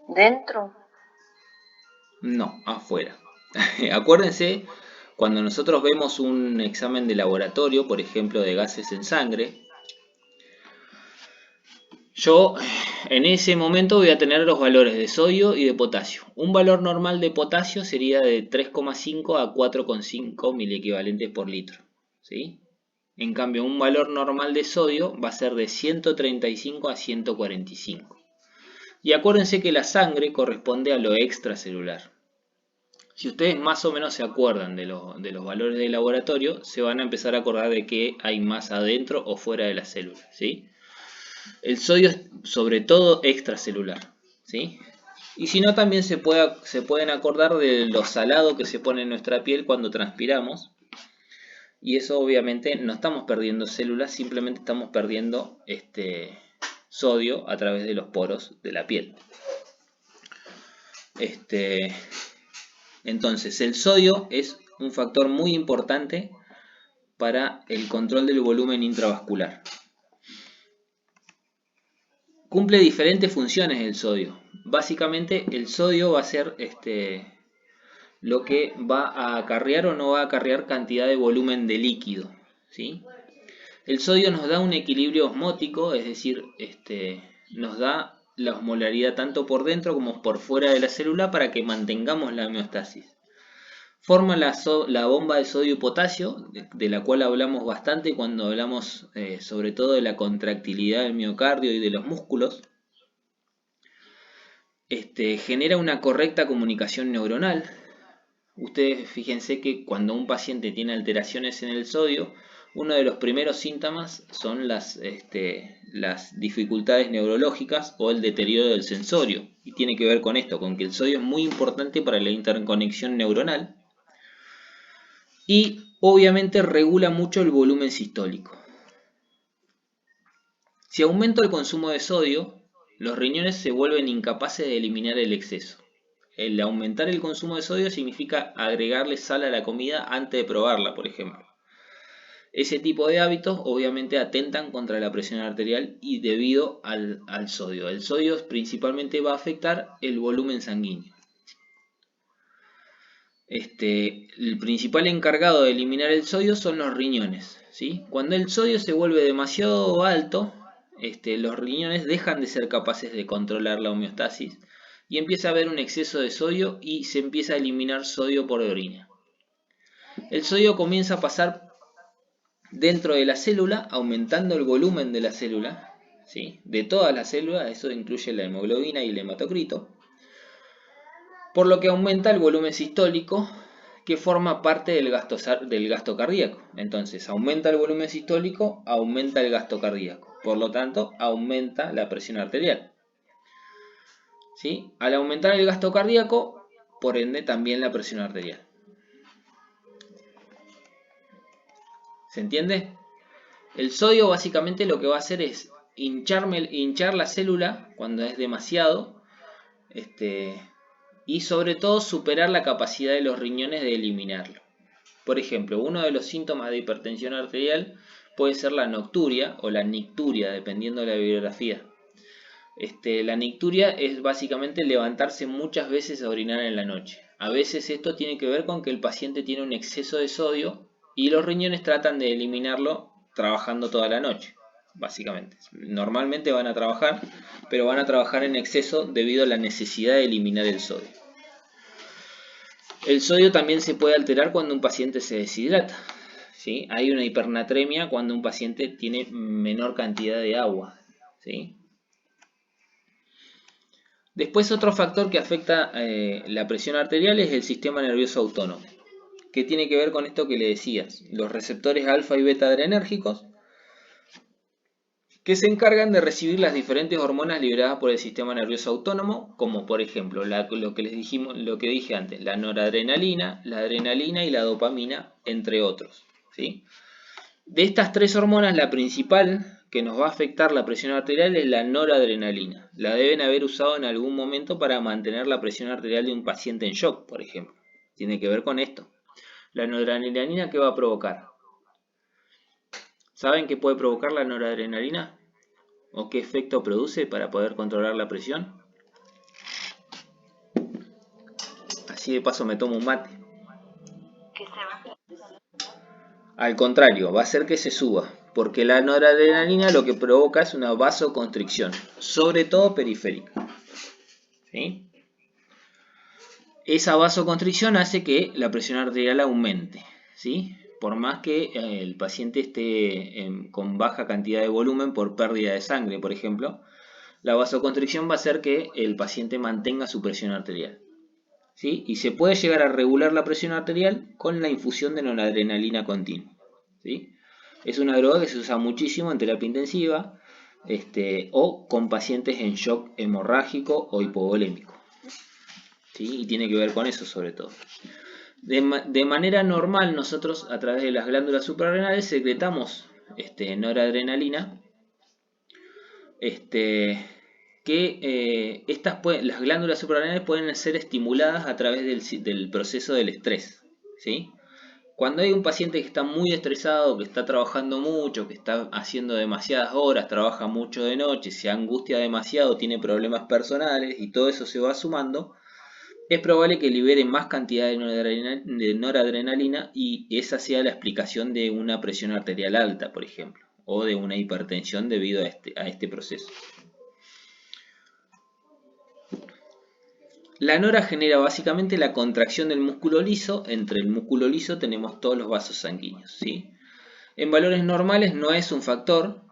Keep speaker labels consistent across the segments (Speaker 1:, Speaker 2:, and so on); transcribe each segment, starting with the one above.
Speaker 1: ¿Dentro?
Speaker 2: No, afuera. Acuérdense, cuando nosotros vemos un examen de laboratorio, por ejemplo, de gases en sangre, yo en ese momento voy a tener los valores de sodio y de potasio. Un valor normal de potasio sería de 3,5 a 4,5 miliequivalentes por litro, ¿sí? En cambio, un valor normal de sodio va a ser de 135 a 145. Y acuérdense que la sangre corresponde a lo extracelular. Si ustedes más o menos se acuerdan de los valores de laboratorio, se van a empezar a acordar de qué hay más adentro o fuera de la célula, ¿sí? El sodio es sobre todo extracelular, ¿sí? Y si no, también se pueden acordar de lo salado que se pone en nuestra piel cuando transpiramos. Y eso obviamente no estamos perdiendo células, simplemente estamos perdiendo sodio a través de los poros de la piel. Entonces, el sodio es un factor muy importante para el control del volumen intravascular. Cumple diferentes funciones el sodio. Básicamente el sodio va a ser lo que va a acarrear o no va a acarrear cantidad de volumen de líquido, ¿sí? El sodio nos da un equilibrio osmótico, es decir, nos da la osmolaridad tanto por dentro como por fuera de la célula para que mantengamos la homeostasis. Forma la bomba de sodio y potasio, de la cual hablamos bastante cuando hablamos sobre todo de la contractilidad del miocardio y de los músculos. Genera una correcta comunicación neuronal. Ustedes fíjense que cuando un paciente tiene alteraciones en el sodio, uno de los primeros síntomas son las dificultades neurológicas o el deterioro del sensorio. Y tiene que ver con esto, con que el sodio es muy importante para la interconexión neuronal. Y obviamente regula mucho el volumen sistólico. Si aumenta el consumo de sodio, los riñones se vuelven incapaces de eliminar el exceso. El aumentar el consumo de sodio significa agregarle sal a la comida antes de probarla, por ejemplo. Ese tipo de hábitos obviamente atentan contra la presión arterial y debido al sodio. El sodio principalmente va a afectar el volumen sanguíneo. El principal encargado de eliminar el sodio son los riñones, ¿sí? Cuando el sodio se vuelve demasiado alto, los riñones dejan de ser capaces de controlar la homeostasis y empieza a haber un exceso de sodio y se empieza a eliminar sodio por orina. El sodio comienza a pasar dentro de la célula, aumentando el volumen de la célula, ¿sí? De todas las células, eso incluye la hemoglobina y el hematocrito, por lo que aumenta el volumen sistólico que forma parte del gasto cardíaco. Entonces, aumenta el volumen sistólico, aumenta el gasto cardíaco. Por lo tanto, aumenta la presión arterial. ¿Sí? Al aumentar el gasto cardíaco, por ende, también la presión arterial. ¿Se entiende? El sodio básicamente lo que va a hacer es hinchar la célula cuando es demasiado, y sobre todo superar la capacidad de los riñones de eliminarlo. Por ejemplo, uno de los síntomas de hipertensión arterial puede ser la nocturia o la nicturia, dependiendo de la bibliografía. La nicturia es básicamente levantarse muchas veces a orinar en la noche. A veces esto tiene que ver con que el paciente tiene un exceso de sodio y los riñones tratan de eliminarlo trabajando toda la noche, básicamente. Normalmente van a trabajar, pero van a trabajar en exceso debido a la necesidad de eliminar el sodio. El sodio también se puede alterar cuando un paciente se deshidrata, ¿sí? Hay una hipernatremia cuando un paciente tiene menor cantidad de agua, ¿sí? Después otro factor que afecta la presión arterial es el sistema nervioso autónomo, que tiene que ver con esto que le decías, los receptores alfa y beta adrenérgicos, que se encargan de recibir las diferentes hormonas liberadas por el sistema nervioso autónomo, como por ejemplo lo que dije antes, la noradrenalina, la adrenalina y la dopamina, entre otros, ¿sí? De estas tres hormonas, la principal que nos va a afectar la presión arterial es la noradrenalina. La deben haber usado en algún momento para mantener la presión arterial de un paciente en shock, por ejemplo. Tiene que ver con esto. La noradrenalina, ¿qué va a provocar? ¿Saben qué puede provocar la noradrenalina? ¿O qué efecto produce para poder controlar la presión? Así de paso me tomo un mate. Al contrario, va a hacer que se suba, porque la noradrenalina lo que provoca es una vasoconstricción, sobre todo periférica. ¿Sí? Esa vasoconstricción hace que la presión arterial aumente, ¿sí? Por más que el paciente esté con baja cantidad de volumen por pérdida de sangre, por ejemplo, la vasoconstricción va a hacer que el paciente mantenga su presión arterial. ¿Sí? Y se puede llegar a regular la presión arterial con la infusión de noradrenalina continua. ¿Sí? Es una droga que se usa muchísimo en terapia intensiva o con pacientes en shock hemorrágico o hipovolémico. ¿Sí? Y tiene que ver con eso sobre todo. De manera normal nosotros a través de las glándulas suprarrenales secretamos noradrenalina que las glándulas suprarrenales pueden ser estimuladas a través del proceso del estrés. ¿Sí? Cuando hay un paciente que está muy estresado, que está trabajando mucho, que está haciendo demasiadas horas, trabaja mucho de noche, se angustia demasiado, tiene problemas personales y todo eso se va sumando, es probable que libere más cantidad de noradrenalina y esa sea la explicación de una presión arterial alta, por ejemplo, o de una hipertensión debido a este proceso. La nora genera básicamente la contracción del músculo liso. Entre el músculo liso tenemos todos los vasos sanguíneos, ¿sí? En valores normales no es un factor,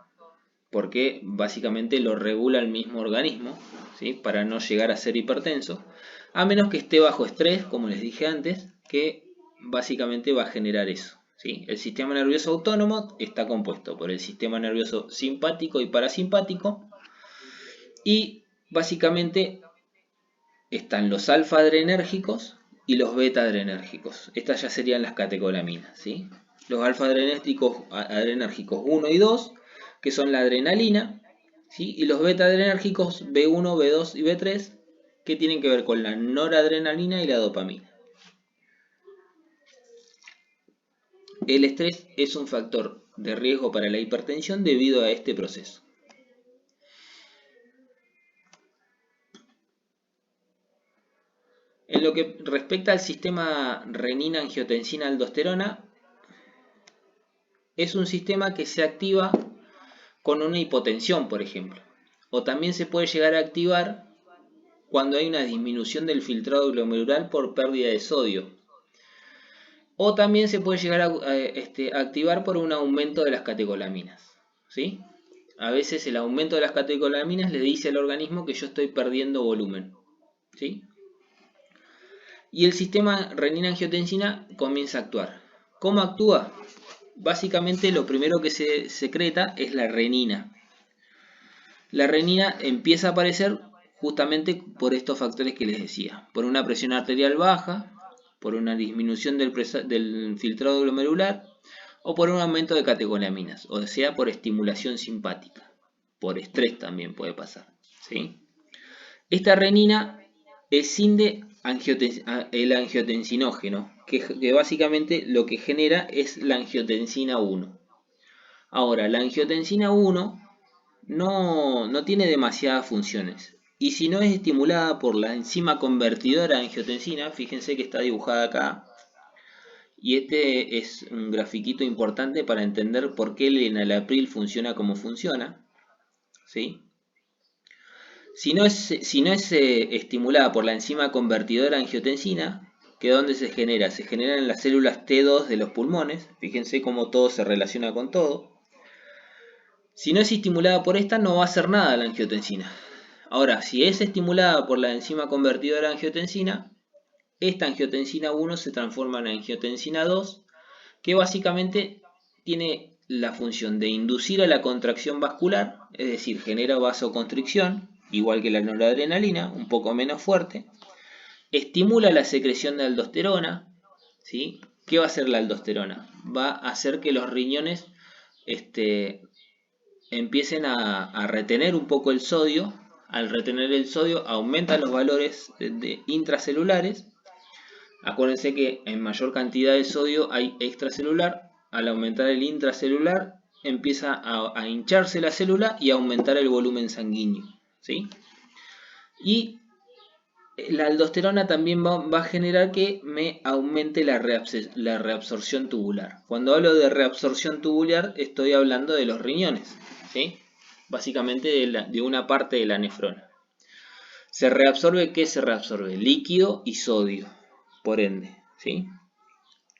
Speaker 2: porque básicamente lo regula el mismo organismo, ¿sí? Para no llegar a ser hipertenso, a menos que esté bajo estrés, como les dije antes, que básicamente va a generar eso, ¿sí? El sistema nervioso autónomo está compuesto por el sistema nervioso simpático y parasimpático, y básicamente están los alfa-adrenérgicos y los beta-adrenérgicos. Estas ya serían las catecolaminas, ¿sí? Los alfa-adrenérgicos 1 y 2, que son la adrenalina, ¿sí? Y los beta-adrenérgicos B1, B2 y B3, que tienen que ver con la noradrenalina y la dopamina. El estrés es un factor de riesgo para la hipertensión debido a este proceso. En lo que respecta al sistema renina-angiotensina-aldosterona, es un sistema que se activa con una hipotensión, por ejemplo. O también se puede llegar a activar cuando hay una disminución del filtrado glomerular por pérdida de sodio. O también se puede llegar a activar por un aumento de las catecolaminas, ¿sí? A veces el aumento de las catecolaminas le dice al organismo que yo estoy perdiendo volumen, ¿sí? Y el sistema renina-angiotensina comienza a actuar. ¿Cómo actúa? Básicamente lo primero que se secreta es la renina. La renina empieza a aparecer justamente por estos factores que les decía. Por una presión arterial baja, por una disminución del filtrado glomerular o por un aumento de catecolaminas, o sea, por estimulación simpática. Por estrés también puede pasar, ¿sí? Esta renina escinde el angiotensinógeno, que básicamente lo que genera es la angiotensina 1. Ahora, la angiotensina 1 no tiene demasiadas funciones. Y si no es estimulada por la enzima convertidora de angiotensina, fíjense que está dibujada acá. Y este es un grafiquito importante para entender por qué el enalapril funciona como funciona, ¿sí? Si no es estimulada por la enzima convertidora de angiotensina, ¿que dónde se genera? Se generan en las células T2 de los pulmones. Fíjense cómo todo se relaciona con todo. Si no es estimulada por esta, no va a hacer nada la angiotensina. Ahora, si es estimulada por la enzima convertidora de angiotensina, esta angiotensina 1 se transforma en angiotensina 2, que básicamente tiene la función de inducir a la contracción vascular, es decir, genera vasoconstricción, igual que la noradrenalina, un poco menos fuerte, estimula la secreción de aldosterona, ¿sí? ¿Qué va a hacer la aldosterona? Va a hacer que los riñones empiecen a retener un poco el sodio. Al retener el sodio aumentan los valores intracelulares. Acuérdense que en mayor cantidad de sodio hay extracelular. Al aumentar el intracelular empieza a hincharse la célula y a aumentar el volumen sanguíneo, ¿sí? Y La aldosterona también va a generar que me aumente la reabsorción tubular. Cuando hablo de reabsorción tubular estoy hablando de los riñones, ¿sí? Básicamente de una parte de la nefrona. ¿Se reabsorbe qué se reabsorbe? Líquido y sodio, por ende, ¿sí?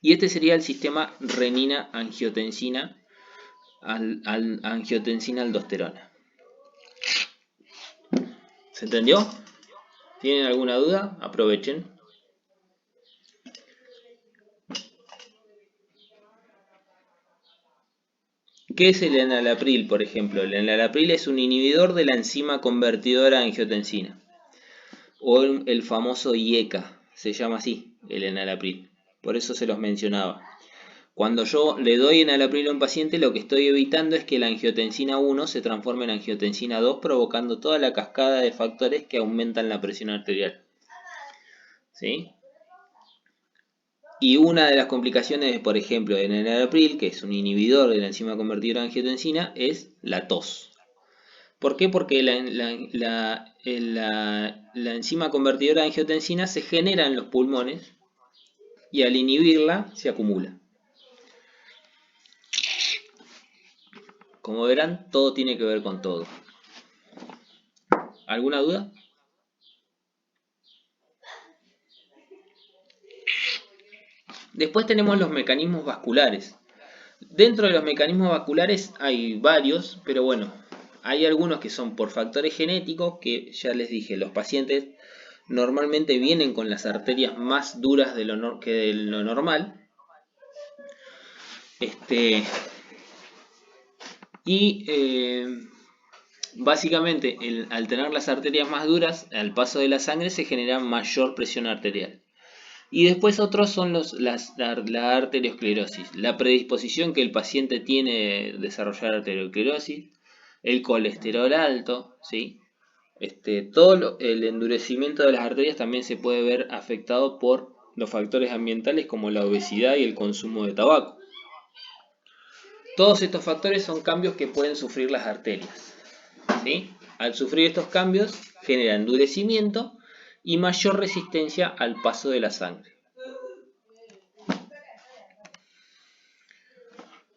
Speaker 2: Y este sería el sistema renina-angiotensina, angiotensina-aldosterona. ¿Se entendió? ¿Tienen alguna duda? Aprovechen. ¿Qué es el enalapril, por ejemplo? El enalapril es un inhibidor de la enzima convertidora de angiotensina, o el famoso IECA, se llama así, el enalapril. Por eso se los mencionaba. Cuando yo le doy enalapril a un paciente, lo que estoy evitando es que la angiotensina 1 se transforme en angiotensina 2, provocando toda la cascada de factores que aumentan la presión arterial. ¿Sí? Y una de las complicaciones, por ejemplo, del enalapril, que es un inhibidor de la enzima convertidora de angiotensina, es la tos. ¿Por qué? Porque la enzima convertidora de angiotensina se genera en los pulmones y al inhibirla se acumula. Como verán, todo tiene que ver con todo. ¿Alguna duda? Después tenemos los mecanismos vasculares. Dentro de los mecanismos vasculares hay varios, pero bueno, hay algunos que son por factores genéticos, que ya les dije, los pacientes normalmente vienen con las arterias más duras que de lo normal. Básicamente, al tener las arterias más duras, al paso de la sangre se genera mayor presión arterial. Y después otros son la arteriosclerosis, la predisposición que el paciente tiene de desarrollar arteriosclerosis, el colesterol alto, ¿sí? El endurecimiento de las arterias también se puede ver afectado por los factores ambientales como la obesidad y el consumo de tabaco. Todos estos factores son cambios que pueden sufrir las arterias, ¿sí? Al sufrir estos cambios genera endurecimiento y mayor resistencia al paso de la sangre.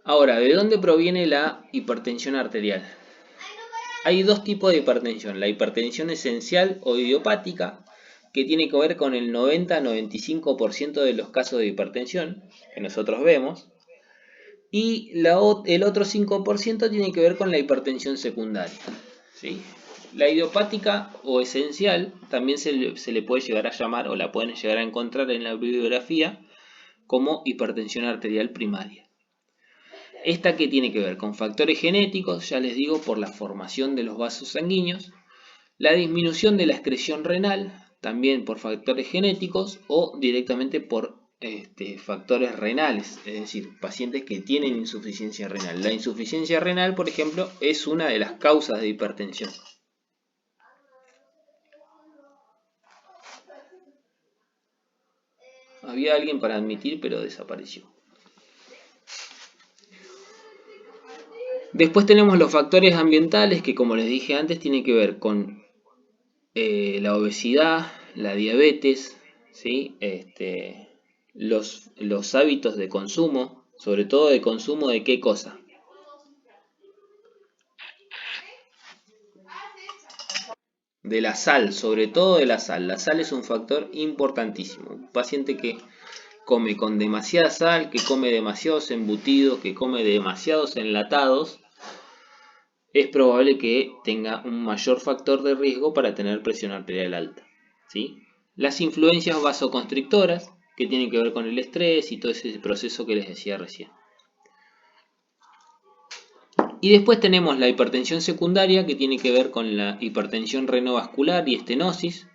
Speaker 2: Ahora, ¿de dónde proviene la hipertensión arterial? Hay dos tipos de hipertensión, la hipertensión esencial o idiopática, que tiene que ver con el 90-95% de los casos de hipertensión que nosotros vemos, y el otro 5% tiene que ver con la hipertensión secundaria, ¿sí? La idiopática o esencial también se le puede llegar a llamar, o la pueden llegar a encontrar en la bibliografía, como hipertensión arterial primaria. Esta que tiene que ver con factores genéticos, ya les digo, por la formación de los vasos sanguíneos, la disminución de la excreción renal, también por factores genéticos o directamente por factores renales, es decir, pacientes que tienen insuficiencia renal. La insuficiencia renal, por ejemplo, es una de las causas de hipertensión. Había alguien para admitir, pero desapareció. Después tenemos los factores ambientales que, como les dije antes, tienen que ver con la obesidad, la diabetes, ¿sí? Los hábitos de consumo, sobre todo de consumo de qué cosa. De la sal, sobre todo de la sal. La sal es un factor importantísimo. Un paciente que come con demasiada sal, que come demasiados embutidos, que come demasiados enlatados, es probable que tenga un mayor factor de riesgo para tener presión arterial alta, ¿sí? Las influencias vasoconstrictoras, que tienen que ver con el estrés y todo ese proceso que les decía recién. Y después tenemos la hipertensión secundaria, que tiene que ver con la hipertensión renovascular y estenosis,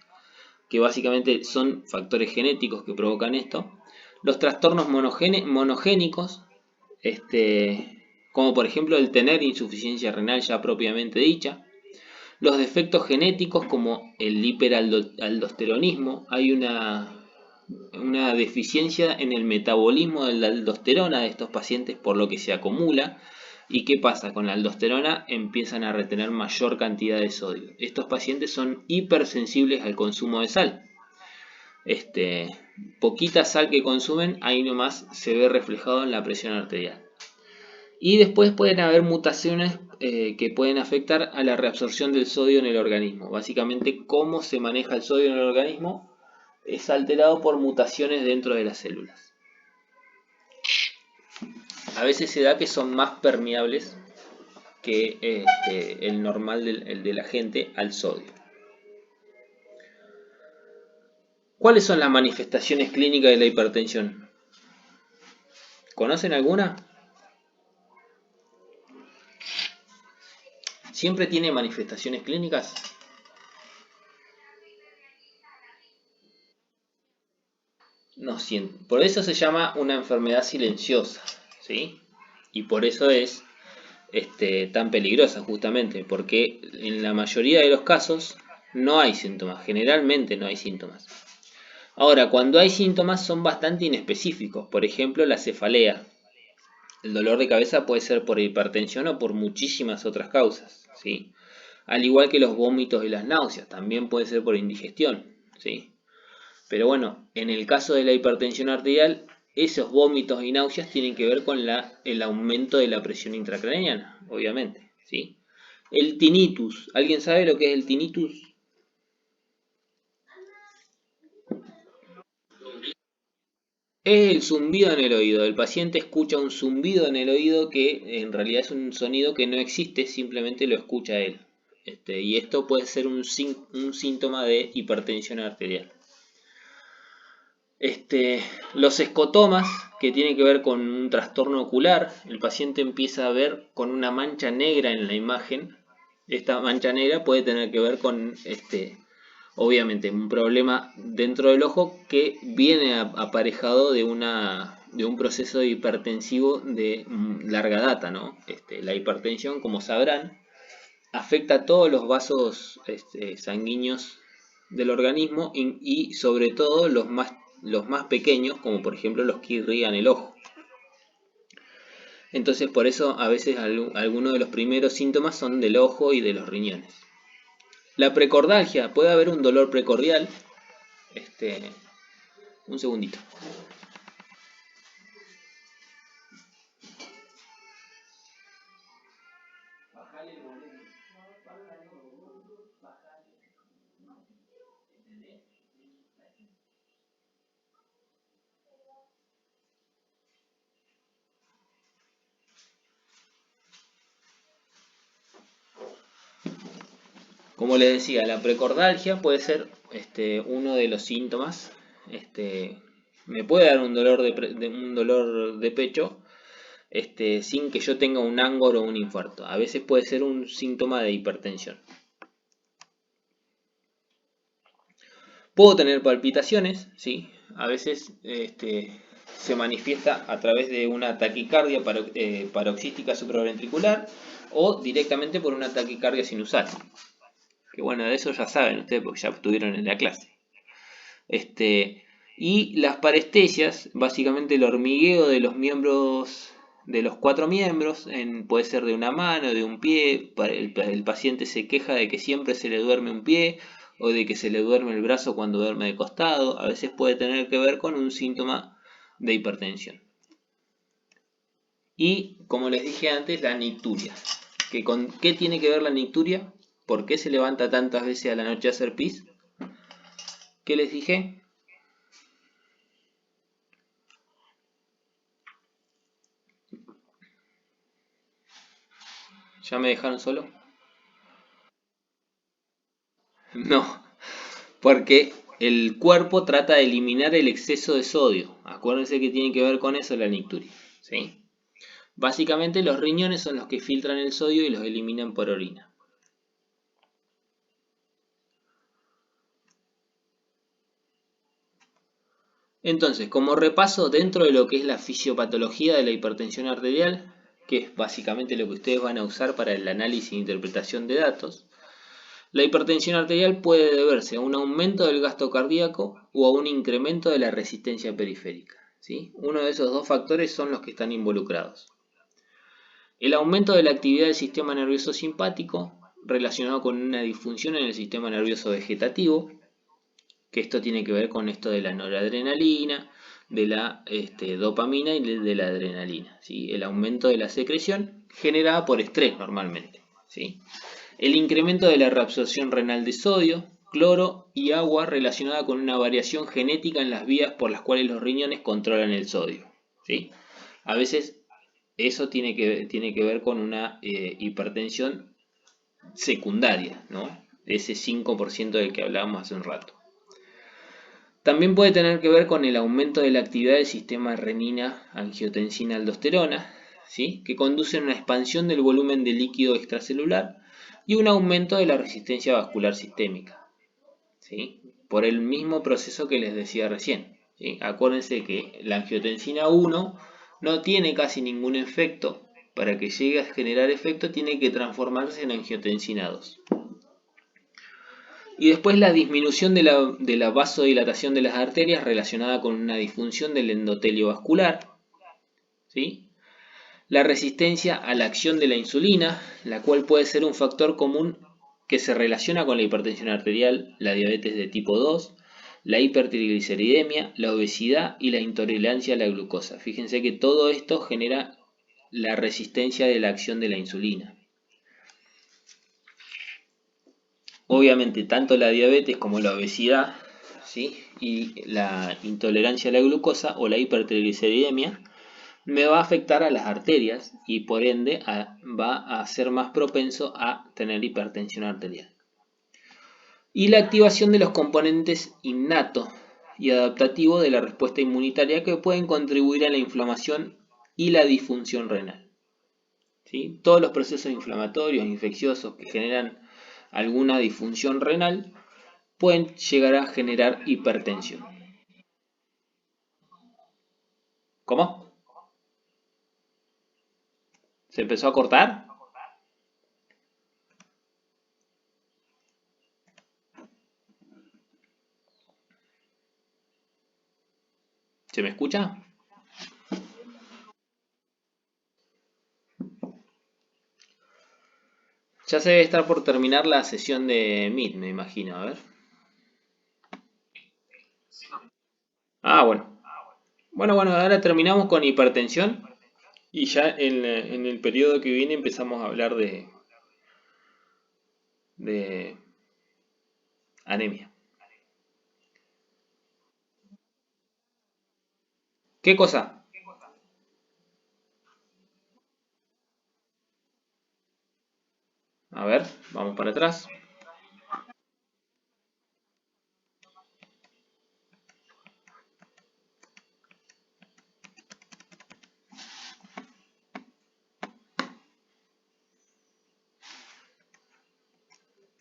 Speaker 2: que básicamente son factores genéticos que provocan esto. Los trastornos monogénicos, como por ejemplo el tener insuficiencia renal ya propiamente dicha. Los defectos genéticos como el hiperaldosteronismo, hay una deficiencia en el metabolismo de la aldosterona de estos pacientes, por lo que se acumula. ¿Y qué pasa? Con la aldosterona empiezan a retener mayor cantidad de sodio. Estos pacientes son hipersensibles al consumo de sal. poquita sal que consumen, ahí nomás se ve reflejado en la presión arterial. Y después pueden haber mutaciones que pueden afectar a la reabsorción del sodio en el organismo. Básicamente, cómo se maneja el sodio en el organismo es alterado por mutaciones dentro de las células. A veces se da que son más permeables que el normal el de la gente al sodio. ¿Cuáles son las manifestaciones clínicas de la hipertensión? ¿Conocen alguna? ¿Siempre tiene manifestaciones clínicas? No siento. Por eso se llama una enfermedad silenciosa, ¿sí? Y por eso es tan peligrosa justamente, porque en la mayoría de los casos no hay síntomas, generalmente no hay síntomas. Ahora, cuando hay síntomas son bastante inespecíficos, por ejemplo la cefalea. El dolor de cabeza puede ser por hipertensión o por muchísimas otras causas, ¿sí? Al igual que los vómitos y las náuseas, también puede ser por indigestión, ¿sí? Pero bueno, en el caso de la hipertensión arterial, esos vómitos y náuseas tienen que ver con el aumento de la presión intracraneana, obviamente, ¿sí? El tinnitus, ¿alguien sabe lo que es el tinnitus? Es el zumbido en el oído. El paciente escucha un zumbido en el oído que en realidad es un sonido que no existe, simplemente lo escucha él. Y esto puede ser un síntoma de hipertensión arterial. Los escotomas, que tienen que ver con un trastorno ocular, el paciente empieza a ver con una mancha negra en la imagen. Esta mancha negra puede tener que ver con, obviamente, un problema dentro del ojo que viene aparejado de un proceso hipertensivo de larga data, ¿no? La hipertensión, como sabrán, afecta a todos los vasos sanguíneos del organismo y sobre todo los más pequeños, como por ejemplo los que irrigan el ojo. Entonces por eso a veces algunos de los primeros síntomas son del ojo y de los riñones. La precordalgia, puede haber un dolor precordial. Un segundito. Como les decía, la precordalgia puede ser uno de los síntomas. Me puede dar un dolor un dolor de pecho sin que yo tenga un angor o un infarto. A veces puede ser un síntoma de hipertensión. Puedo tener palpitaciones, ¿sí? A veces se manifiesta a través de una taquicardia paroxística supraventricular o directamente por una taquicardia sinusal. Que bueno, de eso ya saben ustedes porque ya estuvieron en la clase. Y las parestesias, básicamente el hormigueo de los miembros, de los 4 miembros, puede ser de una mano, de un pie. El paciente se queja de que siempre se le duerme un pie o de que se le duerme el brazo cuando duerme de costado. A veces puede tener que ver con un síntoma de hipertensión. Y como les dije antes, la nicturia. ¿Con qué tiene que ver la nicturia? ¿Por qué se levanta tantas veces a la noche a hacer pis? ¿Qué les dije? ¿Ya me dejaron solo? No, porque el cuerpo trata de eliminar el exceso de sodio. Acuérdense que tiene que ver con eso la nicturia, ¿sí? Básicamente los riñones son los que filtran el sodio y los eliminan por orina. Entonces, como repaso dentro de lo que es la fisiopatología de la hipertensión arterial, que es básicamente lo que ustedes van a usar para el análisis e interpretación de datos, la hipertensión arterial puede deberse a un aumento del gasto cardíaco o a un incremento de la resistencia periférica, ¿sí? Uno de esos dos factores son los que están involucrados. El aumento de la actividad del sistema nervioso simpático, relacionado con una disfunción en el sistema nervioso vegetativo, que esto tiene que ver con esto de la noradrenalina, de la dopamina y de la adrenalina, ¿sí? El aumento de la secreción generada por estrés normalmente, ¿sí? El incremento de la reabsorción renal de sodio, cloro y agua relacionada con una variación genética en las vías por las cuales los riñones controlan el sodio, ¿sí? A veces eso tiene que ver con una hipertensión secundaria, ¿no? Ese 5% del que hablábamos hace un rato. También puede tener que ver con el aumento de la actividad del sistema renina-angiotensina-aldosterona, ¿sí? Que conduce a una expansión del volumen de líquido extracelular y un aumento de la resistencia vascular sistémica, ¿sí? Por el mismo proceso que les decía recién, ¿sí? Acuérdense que la angiotensina 1 no tiene casi ningún efecto. Para que llegue a generar efecto tiene que transformarse en angiotensina 2. Y después la disminución de la vasodilatación de las arterias relacionada con una disfunción del endotelio vascular, ¿sí? La resistencia a la acción de la insulina, la cual puede ser un factor común que se relaciona con la hipertensión arterial, la diabetes de tipo 2, la hipertrigliceridemia, la obesidad y la intolerancia a la glucosa. Fíjense que todo esto genera la resistencia de la acción de la insulina. Obviamente, tanto la diabetes como la obesidad, ¿sí? Y la intolerancia a la glucosa o la hipertrigliceridemia me va a afectar a las arterias y por ende va a ser más propenso a tener hipertensión arterial. Y la activación de los componentes innato y adaptativo de la respuesta inmunitaria que pueden contribuir a la inflamación y la disfunción renal, ¿sí? Todos los procesos inflamatorios, infecciosos que generan alguna disfunción renal pueden llegar a generar hipertensión. ¿Cómo? ¿Se empezó a cortar? ¿Se me escucha? Ya se debe estar por terminar la sesión de Meet, me imagino. A ver. Ah, bueno. Bueno, ahora terminamos con hipertensión y ya en el periodo que viene empezamos a hablar de anemia. ¿Qué cosa? A ver, vamos para atrás.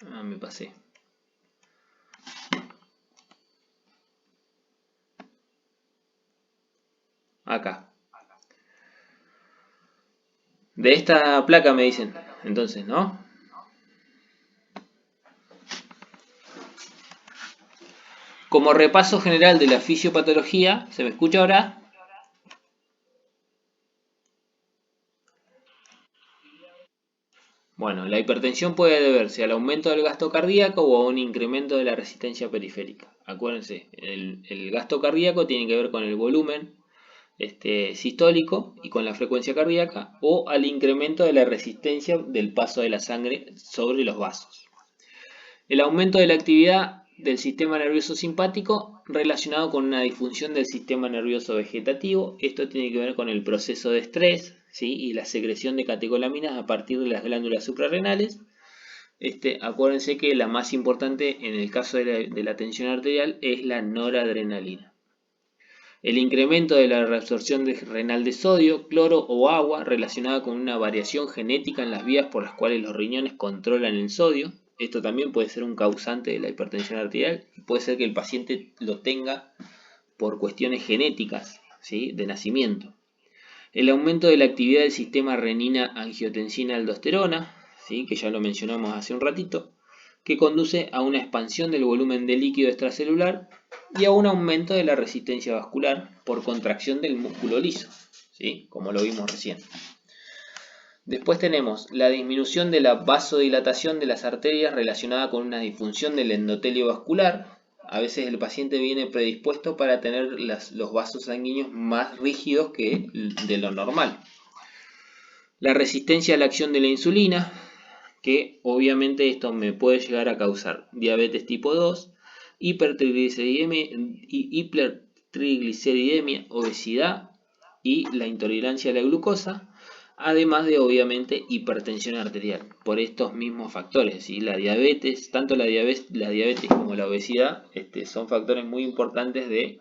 Speaker 2: Ah, me pasé. Acá. De esta placa me dicen, entonces, ¿no? Como repaso general de la fisiopatología, ¿se me escucha ahora? Bueno, la hipertensión puede deberse al aumento del gasto cardíaco o a un incremento de la resistencia periférica. Acuérdense, el gasto cardíaco tiene que ver con el volumen sistólico y con la frecuencia cardíaca o al incremento de la resistencia del paso de la sangre sobre los vasos. El aumento de la actividad del sistema nervioso simpático relacionado con una disfunción del sistema nervioso vegetativo. Esto tiene que ver con el proceso de estrés, ¿sí? Y la secreción de catecolaminas a partir de las glándulas suprarrenales. Acuérdense que la más importante en el caso de la tensión arterial es la noradrenalina. El incremento de la reabsorción renal de sodio, cloro o agua relacionada con una variación genética en las vías por las cuales los riñones controlan el sodio. Esto también puede ser un causante de la hipertensión arterial y puede ser que el paciente lo tenga por cuestiones genéticas, ¿sí? De nacimiento. El aumento de la actividad del sistema renina-angiotensina-aldosterona, ¿sí? Que ya lo mencionamos hace un ratito, que conduce a una expansión del volumen de líquido extracelular y a un aumento de la resistencia vascular por contracción del músculo liso, ¿sí? Como lo vimos recién. Después tenemos la disminución de la vasodilatación de las arterias relacionada con una disfunción del endotelio vascular. A veces el paciente viene predispuesto para tener los vasos sanguíneos más rígidos que de lo normal. La resistencia a la acción de la insulina, que obviamente esto me puede llegar a causar diabetes tipo 2, hipertrigliceridemia, obesidad y la intolerancia a la glucosa, además de obviamente hipertensión arterial, por estos mismos factores. ¿Sí? La diabetes, tanto la diabetes como la obesidad son factores muy importantes de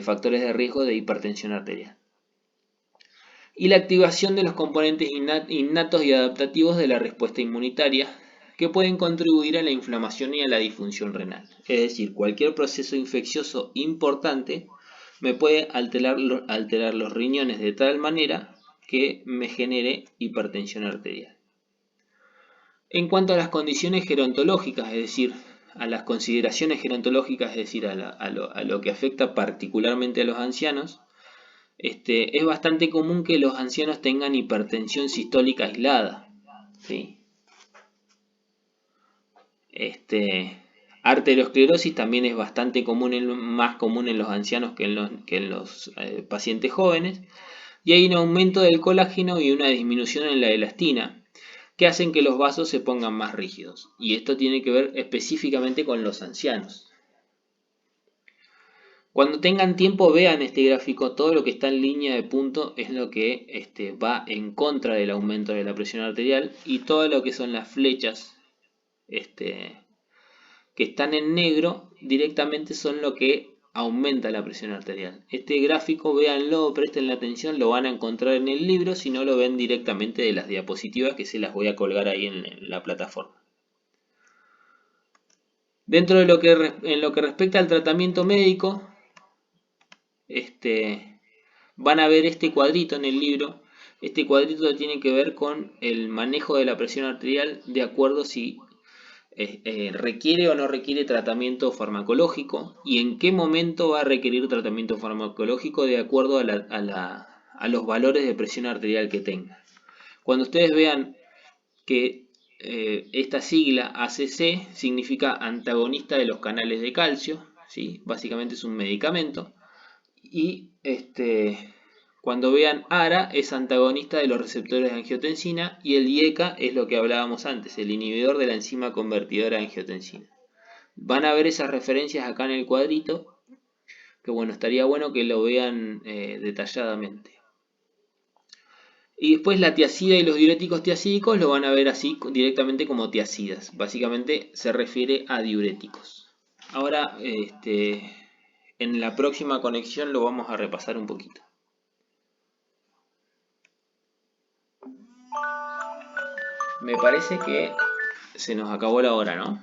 Speaker 2: factores de riesgo de hipertensión arterial. Y la activación de los componentes innatos y adaptativos de la respuesta inmunitaria, que pueden contribuir a la inflamación y a la disfunción renal. Es decir, cualquier proceso infeccioso importante me puede alterar los riñones de tal manera que me genere hipertensión arterial. En cuanto a las condiciones gerontológicas, es decir, a las consideraciones gerontológicas, es decir, a lo que afecta particularmente a los ancianos, es bastante común que los ancianos tengan hipertensión sistólica aislada, ¿sí? Arteriosclerosis también es bastante común, más común en los ancianos que en los pacientes jóvenes, y hay un aumento del colágeno y una disminución en la elastina, que hacen que los vasos se pongan más rígidos, y esto tiene que ver específicamente con los ancianos. Cuando tengan tiempo vean este gráfico, todo lo que está en línea de punto es lo que va en contra del aumento de la presión arterial, y todo lo que son las flechas que están en negro directamente son lo que aumenta la presión arterial. Este gráfico véanlo, presten la atención, lo van a encontrar en el libro, si no lo ven directamente de las diapositivas que se las voy a colgar ahí en la plataforma. Dentro de en lo que respecta al tratamiento médico, van a ver este cuadrito en el libro. Este cuadrito tiene que ver con el manejo de la presión arterial de acuerdo si requiere o no requiere tratamiento farmacológico y en qué momento va a requerir tratamiento farmacológico de acuerdo a los valores de presión arterial que tenga. Cuando ustedes vean que esta sigla ACC significa antagonista de los canales de calcio, ¿sí? Básicamente es un medicamento. Y cuando vean ARA es antagonista de los receptores de angiotensina, y el IECA es lo que hablábamos antes, el inhibidor de la enzima convertidora de angiotensina. Van a ver esas referencias acá en el cuadrito, que bueno, estaría bueno que lo vean detalladamente. Y después la tiacida y los diuréticos tiacídicos lo van a ver así directamente como tiacidas. Básicamente se refiere a diuréticos. Ahora, en la próxima conexión lo vamos a repasar un poquito. Me parece que se nos acabó la hora, ¿no?